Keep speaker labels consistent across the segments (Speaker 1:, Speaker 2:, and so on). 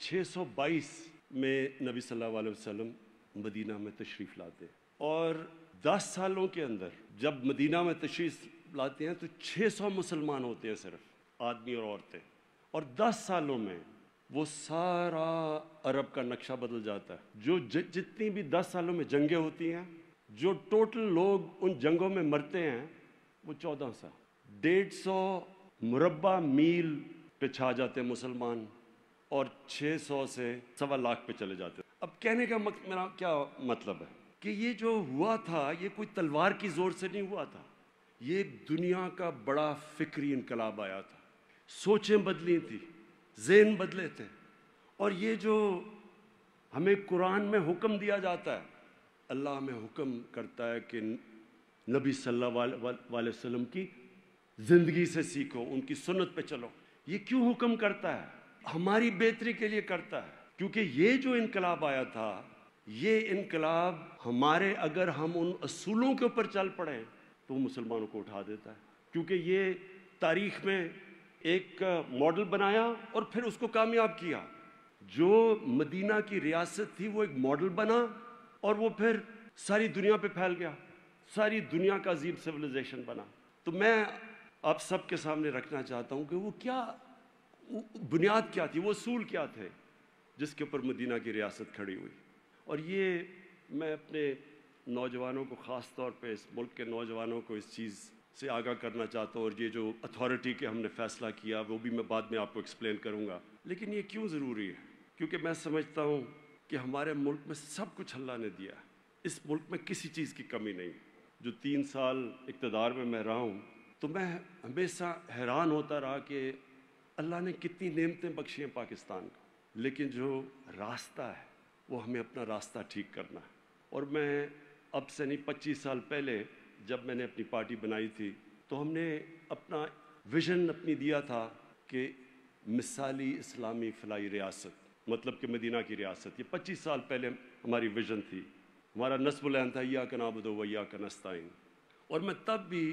Speaker 1: 622 میں نبی صلی اللہ علیہ وسلم مدینہ میں تشریف لاتے ہیں، اور 10 سالوں کے اندر جب مدینہ میں تشریف لاتے ہیں تو 600 مسلمان ہوتے ہیں، صرف آدمی اور عورتیں، اور 10 سالوں میں وہ سارا عرب کا نقشہ بدل جاتا ہے۔ جو جتنی بھی 10 سالوں میں جنگیں ہوتی ہیں، جو ٹوٹل لوگ ان جنگوں میں مرتے ہیں وہ 1400 150 مربع میل پہ چھا جاتے ہیں مسلمان، اور 600 سے 1.25 لاکھ پہ چلے جاتے ہیں۔ اب کہنے کا میرا کیا مطلب ہے کہ یہ جو ہوا تھا یہ کوئی تلوار کی زور سے نہیں ہوا تھا، یہ ایک دنیا کا بڑا فکری انقلاب آیا تھا، سوچیں بدلی تھی، ذہن بدلے تھے۔ اور یہ جو ہمیں قرآن میں حکم دیا جاتا ہے، اللہ ہمیں حکم کرتا ہے کہ نبی صلی اللہ علیہ وسلم کی زندگی سے سیکھو، ان کی سنت پہ چلو۔ یہ کیوں حکم کرتا ہے؟ ہماری بہتری کے لیے کرتا ہے، کیونکہ یہ جو انقلاب آیا تھا، یہ انقلاب ہمارے اگر ہم ان اصولوں کے اوپر چل پڑیں تو وہ مسلمانوں کو اٹھا دیتا ہے، کیونکہ یہ تاریخ میں ایک ماڈل بنایا اور پھر اس کو کامیاب کیا۔ جو مدینہ کی ریاست تھی وہ ایک ماڈل بنا اور وہ پھر ساری دنیا پہ پھیل گیا، ساری دنیا کا عظیم سویلائزیشن بنا۔ تو میں آپ سب کے سامنے رکھنا چاہتا ہوں کہ وہ کیا بنیاد کیا تھی، وہ اصول کیا تھے جس کے اوپر مدینہ کی ریاست کھڑی ہوئی۔ اور یہ میں اپنے نوجوانوں کو، خاص طور پہ اس ملک کے نوجوانوں کو اس چیز سے آگاہ کرنا چاہتا ہوں، اور یہ جو اتھارٹی کے ہم نے فیصلہ کیا وہ بھی میں بعد میں آپ کو ایکسپلین کروں گا۔ لیکن یہ کیوں ضروری ہے؟ کیونکہ میں سمجھتا ہوں کہ ہمارے ملک میں سب کچھ اللہ نے دیا ہے، اس ملک میں کسی چیز کی کمی نہیں۔ جو 3 سال اقتدار میں رہا ہوں تو میں ہمیشہ حیران ہوتا رہا کہ اللہ نے کتنی نعمتیں بخشی ہیں پاکستان کو، لیکن جو راستہ ہے وہ ہمیں اپنا راستہ ٹھیک کرنا ہے۔ اور میں اب سے نہیں 25 سال پہلے جب میں نے اپنی پارٹی بنائی تھی تو ہم نے اپنا ویژن اپنی دیا تھا کہ مثالی اسلامی فلاحی ریاست، مطلب کہ مدینہ کی ریاست۔ یہ 25 سال پہلے ہماری ویژن تھی، ہمارا نصب العین تھا ایاک نعبد و ایاک نستعین۔ اور میں تب بھی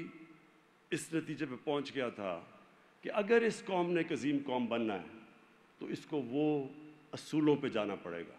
Speaker 1: اس نتیجے پہ پہنچ گیا تھا کہ اگر اس قوم نے ایک عظیم قوم بننا ہے تو اس کو وہ اصولوں پہ جانا پڑے گا